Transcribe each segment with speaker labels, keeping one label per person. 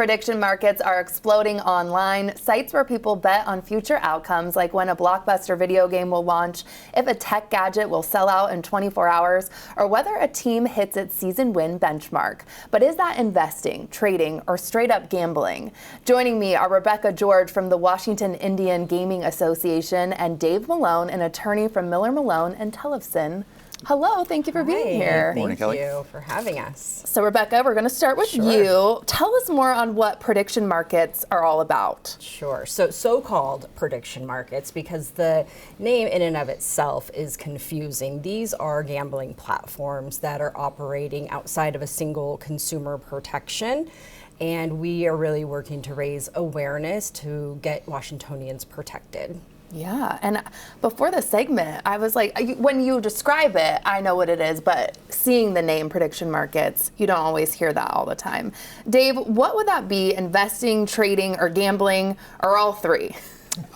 Speaker 1: Prediction markets are exploding online. Sites where people bet on future outcomes, like when a blockbuster video game will launch, if a tech gadget will sell out in 24 hours, or whether a team hits its season win benchmark. But is that investing, trading, or straight up gambling? Joining me are Rebecca George from the Washington Indian Gaming Association and Dave Malone, an attorney from Miller Malone and Tellefson. Hello, thank you for being here.
Speaker 2: Thank you for having us.
Speaker 1: So Rebecca, we're going to start with you. Tell us more on what prediction markets are all about.
Speaker 2: Sure. So-called prediction markets, because the name in and of itself is confusing. These are gambling platforms that are operating outside of a single consumer protection. And we are really working to raise awareness to get Washingtonians protected.
Speaker 1: Yeah, and before the segment, I was like, when you describe it, I know what it is, but seeing the name prediction markets, you don't always hear that all the time. Dave, what would that be? Investing, trading, or gambling, or all three?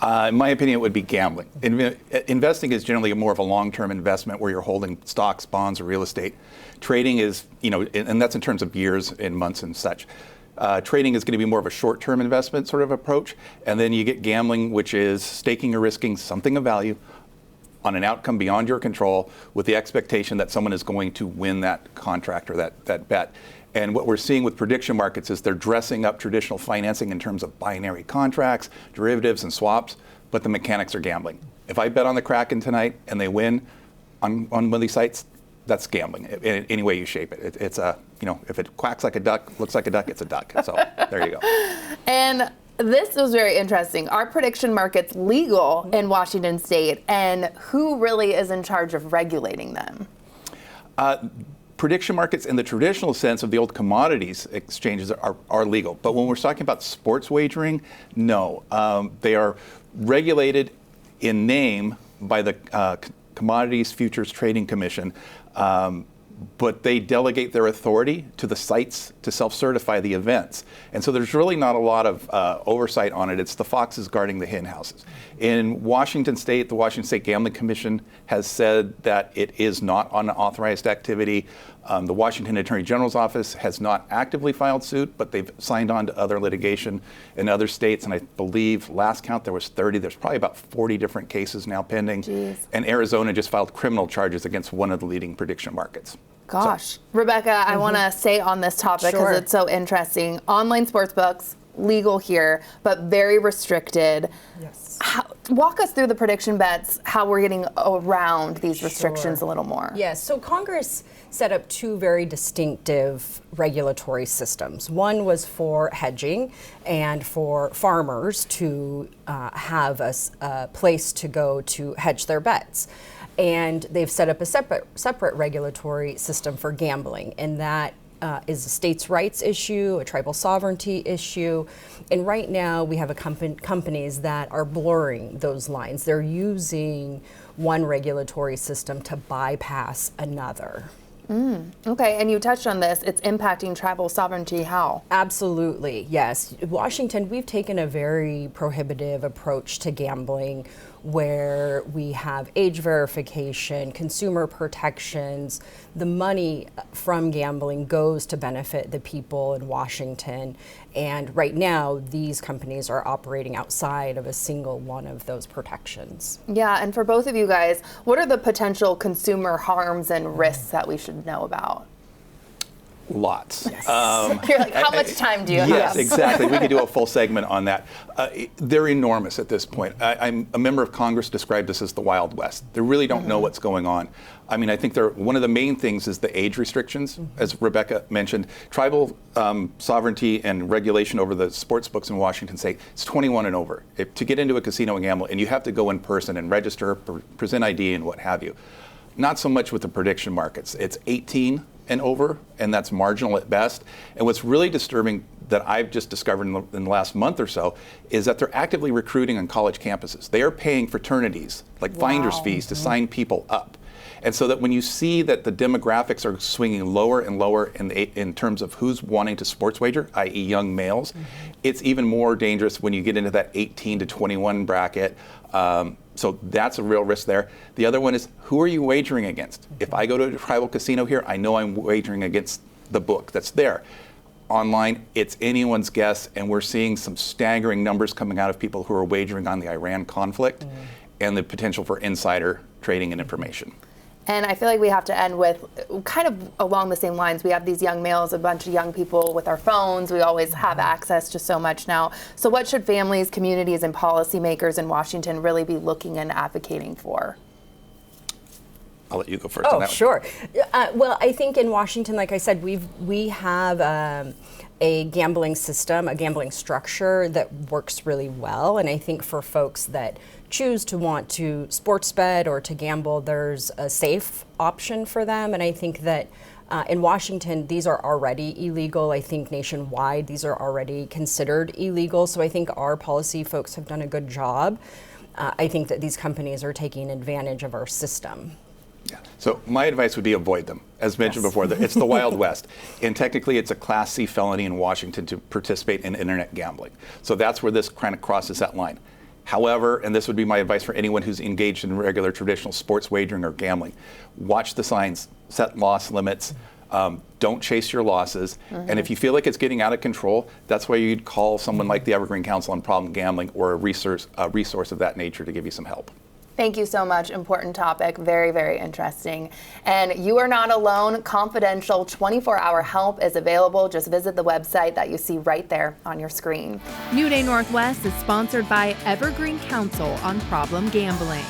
Speaker 3: In my opinion, it would be gambling. Investing is generally more of a long-term investment where you're holding stocks, bonds, or real estate. Trading is, and that's in terms of years and months and such. Trading is going to be more of a short-term investment sort of approach. And then you get gambling, which is staking or risking something of value on an outcome beyond your control with the expectation that someone is going to win that contract or that bet. And what we're seeing with prediction markets is they're dressing up traditional financing in terms of binary contracts, derivatives, and swaps, but the mechanics are gambling. If I bet on the Kraken tonight and they win on one of these sites, that's gambling, any way you shape it. It's a, if it quacks like a duck, looks like a duck, it's a duck. So there you go.
Speaker 1: And this was very interesting. Are prediction markets legal in Washington State, and who really is in charge of regulating them?
Speaker 3: Prediction markets in the traditional sense of the old commodities exchanges are legal. But when we're talking about sports wagering, no. They are regulated in name by the Commodities Futures Trading Commission, but they delegate their authority to the sites to self-certify the events. And so there's really not a lot of oversight on it. It's the foxes guarding the hen houses. In Washington State, the Washington State Gambling Commission has said that it is not unauthorized activity. The Washington Attorney General's office has not actively filed suit, but they've signed on to other litigation in other states. And I believe last count there was 30. There's probably about 40 different cases now pending.
Speaker 1: Jeez.
Speaker 3: And Arizona just filed criminal charges against one of the leading prediction markets.
Speaker 1: Gosh. Rebecca, I want to stay on this topic because it's so interesting. Online sportsbooks, legal here, but very restricted.
Speaker 2: Yes.
Speaker 1: Walk us through the prediction bets, how we're getting around these restrictions a little more.
Speaker 2: Yes, so Congress set up two very distinctive regulatory systems. One was for hedging and for farmers to have a place to go to hedge their bets. And they've set up a separate regulatory system for gambling, and that is a states' rights issue, a tribal sovereignty issue. And right now we have companies that are blurring those lines. They're using one regulatory system to bypass another.
Speaker 1: Okay, and you touched on this. It's impacting tribal sovereignty. How?
Speaker 2: Absolutely, yes. Washington, we've taken a very prohibitive approach to gambling, where we have age verification, consumer protections. The money from gambling goes to benefit the people in Washington. And right now, these companies are operating outside of a single one of those protections.
Speaker 1: Yeah, and for both of you guys, what are the potential consumer harms and risks that we should know about?
Speaker 3: Lots.
Speaker 1: Yes. You're like, how much time do you have?
Speaker 3: Yes, exactly. We could do a full segment on that. They're enormous at this point. I'm a member of Congress described this as the Wild West. They really don't know what's going on. I mean, I think one of the main things is the age restrictions, as Rebecca mentioned. Tribal sovereignty and regulation over the sports books in Washington State, it's 21 and over. To get into a casino and gamble, and you have to go in person and register, present ID and what have you. Not so much with the prediction markets. It's 18 and over, and that's marginal at best. And what's really disturbing that I've just discovered in the last month or so is that they're actively recruiting on college campuses. They are paying fraternities, like finder's fees, to sign people up. And so that when you see that the demographics are swinging lower and lower in terms of who's wanting to sports wager, i.e. young males, it's even more dangerous when you get into that 18 to 21 bracket. So that's a real risk there. The other one is, who are you wagering against? If I go to a tribal casino here, I know I'm wagering against the book that's there. online, it's anyone's guess, and we're seeing some staggering numbers coming out of people who are wagering on the Iran conflict and the potential for insider trading and information.
Speaker 1: And I feel like we have to end with kind of along the same lines. We have these young males, a bunch of young people with our phones. We always have access to so much now. So what should families, communities, and policymakers in Washington really be looking and advocating for?
Speaker 3: I'll let you go first on that one.
Speaker 2: Sure. Well, I think in Washington, like I said, we have a gambling system, a gambling structure that works really well. And I think for folks that choose to want to sports bet or to gamble, there's a safe option for them. And I think that in Washington, these are already illegal. I think nationwide, these are already considered illegal. So I think our policy folks have done a good job. I think that these companies are taking advantage of our system.
Speaker 3: Yeah. So my advice would be avoid them. As mentioned before, it's the Wild West. And technically it's a Class C felony in Washington to participate in internet gambling. So that's where this kind of crosses that line. However, and this would be my advice for anyone who's engaged in regular traditional sports wagering or gambling, watch the signs, set loss limits, don't chase your losses. And if you feel like it's getting out of control, that's why you'd call someone like the Evergreen Council on Problem Gambling or a resource of that nature to give you some help.
Speaker 1: Thank you so much. Important topic. Very, very interesting. And you are not alone. Confidential 24-hour help is available. Just visit the website that you see right there on your screen.
Speaker 4: New Day Northwest is sponsored by Evergreen Council on Problem Gambling.